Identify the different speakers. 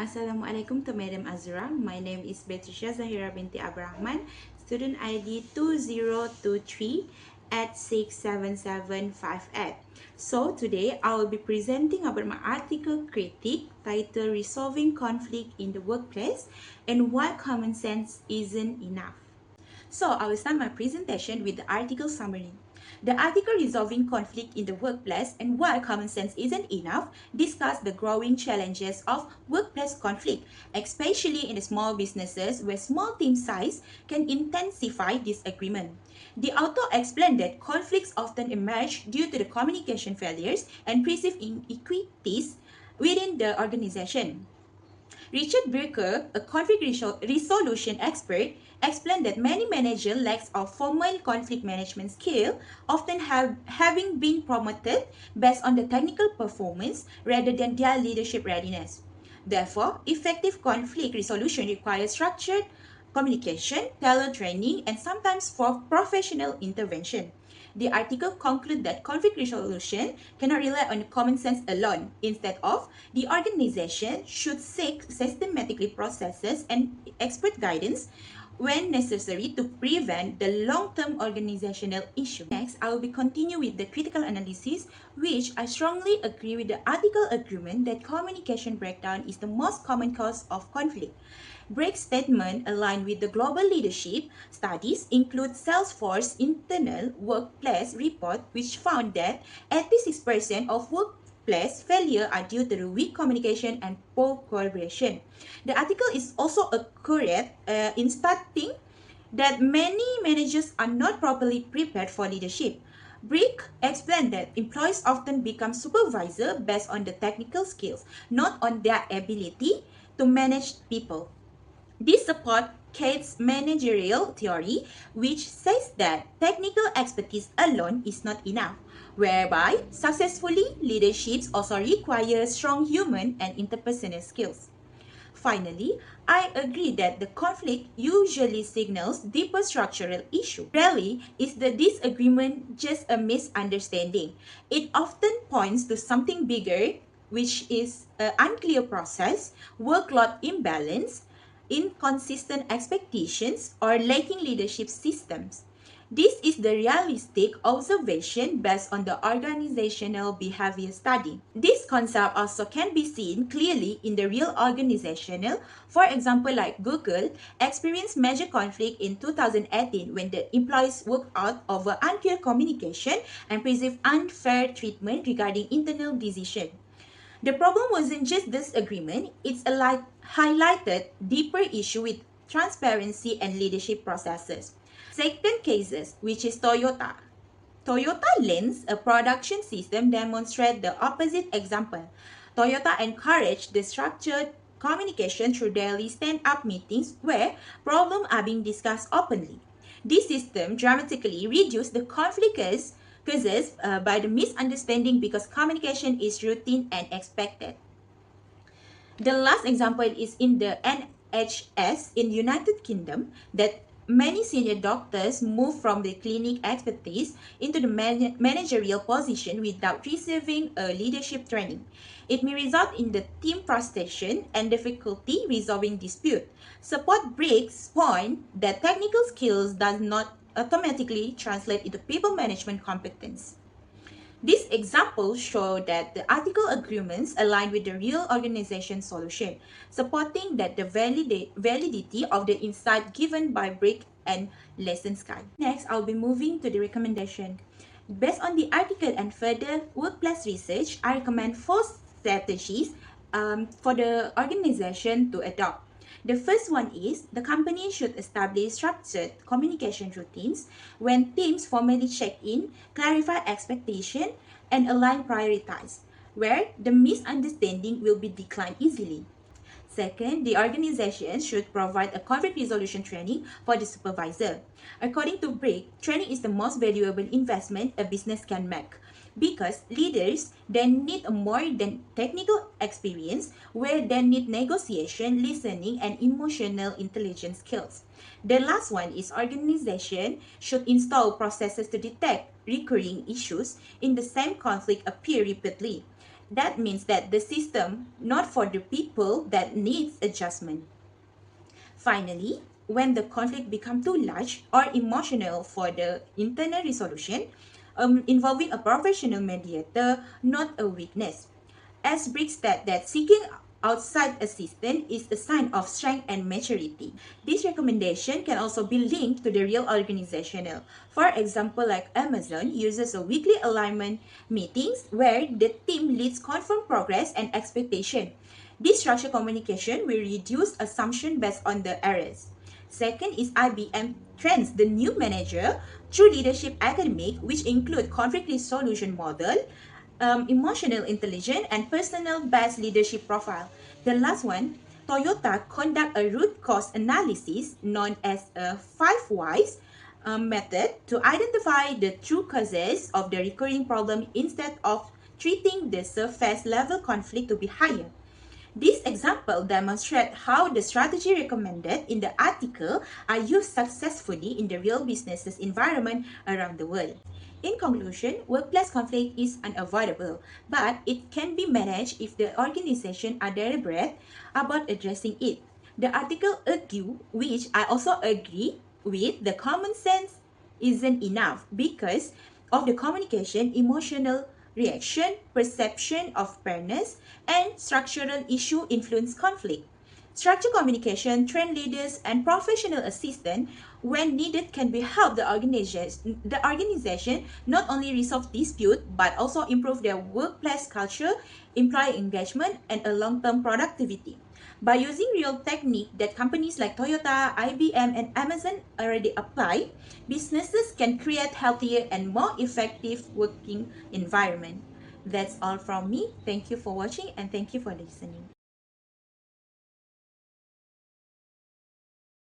Speaker 1: Assalamualaikum to Madam Azra. My name is Betricia Zahira binti Abrahman, student ID 2023 at 67758. So today I will be presenting about my article critique titled Resolving Conflict in the Workplace and Why Common Sense Isn't Enough. So I will start my presentation with the article summary. The article Resolving Conflict in the Workplace and Why Common Sense Isn't Enough discuss the growing challenges of workplace conflict, especially in the small businesses where small team size can intensify disagreement. The author explained that conflicts often emerge due to the communication failures and perceived inequities within the organization. Richard Birker, a conflict resolution expert, explained that many managers lack of formal conflict management skill, often having been promoted based on the technical performance rather than their leadership readiness. Therefore, effective conflict resolution requires structured communication, tailored training, and sometimes for professional intervention. The article concludes that conflict resolution cannot rely on common sense alone. Instead of, the organization should seek systematically processes and expert guidance when necessary to prevent the long-term organizational issue. Next, I will be continue with the critical analysis, which I strongly agree with the article agreement that communication breakdown is the most common cause of conflict. Break's statement aligned with the global leadership studies include Salesforce internal workplace report, which found that 86% of workplace failure are due to the weak communication and poor collaboration. The article is also accurate in stating that many managers are not properly prepared for leadership. Brick explained that employees often become supervisor based on the technical skills, not on their ability to manage people. This supports Kate's managerial theory, which says that technical expertise alone is not enough, whereby successfully leadership also requires strong human and interpersonal skills. Finally, I agree that the conflict usually signals deeper structural issue. Rarely is the disagreement just a misunderstanding. It often points to something bigger, which is an unclear process, workload imbalance, inconsistent expectations, or lacking leadership systems. This is the realistic observation based on the organizational behavior study. This concept also can be seen clearly in the real organizational. For example, like Google experienced major conflict in 2018 when the employees worked out over unclear communication and perceived unfair treatment regarding internal decision. The problem wasn't just disagreement, it's a highlighted deeper issue with transparency and leadership processes. Second cases, which is Toyota. Toyota Lens, a production system, demonstrates the opposite example. Toyota encouraged the structured communication through daily stand-up meetings where problems are being discussed openly. This system dramatically reduced the conflict causes by the misunderstanding because communication is routine and expected. The last example is in the NHS in United Kingdom that many senior doctors move from the clinic expertise into the managerial position without receiving a leadership training. It may result in the team frustration and difficulty resolving dispute. Support Briggs' point that technical skills does not automatically translate into people management competence. These examples show that the article agreements align with the real organization solution, supporting that the validity of the insight given by Brick and Lesson Sky. Next, I'll be moving to the recommendation. Based on the article and further workplace research, I recommend 4 strategies for the organization to adopt. The first one is the company should establish structured communication routines when teams formally check in, clarify expectation, and align priorities, where the misunderstanding will be declined easily. Second, the organization should provide a conflict resolution training for the supervisor. According to Brick, training is the most valuable investment a business can make because leaders then need more than technical experience where they need negotiation, listening, and emotional intelligence skills. The last one is organization should install processes to detect recurring issues in the same conflict appear repeatedly. That means that the system not for the people that needs adjustment. Finally, when the conflict becomes too large or emotional for the internal resolution, involving a professional mediator, not a weakness. As Brick said that seeking outside assistance is a sign of strength and maturity. This recommendation can also be linked to the real organizational. For example, like Amazon uses a weekly alignment meetings where the team leads confirm progress and expectation. This structured communication will reduce assumption based on the errors. Second is IBM trains the new manager through leadership academic, which include conflict resolution model, emotional intelligence, and personal-based leadership profile. The last one, Toyota conduct a root cause analysis known as a 5 whys method to identify the true causes of the recurring problem instead of treating the surface level conflict to be higher. This example demonstrates how the strategy recommended in the article are used successfully in the real business environment around the world. In conclusion, workplace conflict is unavoidable, but it can be managed if the organization are deliberate about addressing it. The article argues, which I also agree with, the common sense isn't enough because of the communication, emotional reaction, perception of fairness, and structural issue influence conflict. Structured communication, trained leaders, and professional assistance, when needed, can be help the organization not only resolve dispute but also improve their workplace culture, employee engagement, and a long-term productivity. By using real technique that companies like Toyota, IBM, and Amazon already apply, businesses can create healthier and more effective working environment. That's all from me. Thank you for watching and thank you for listening.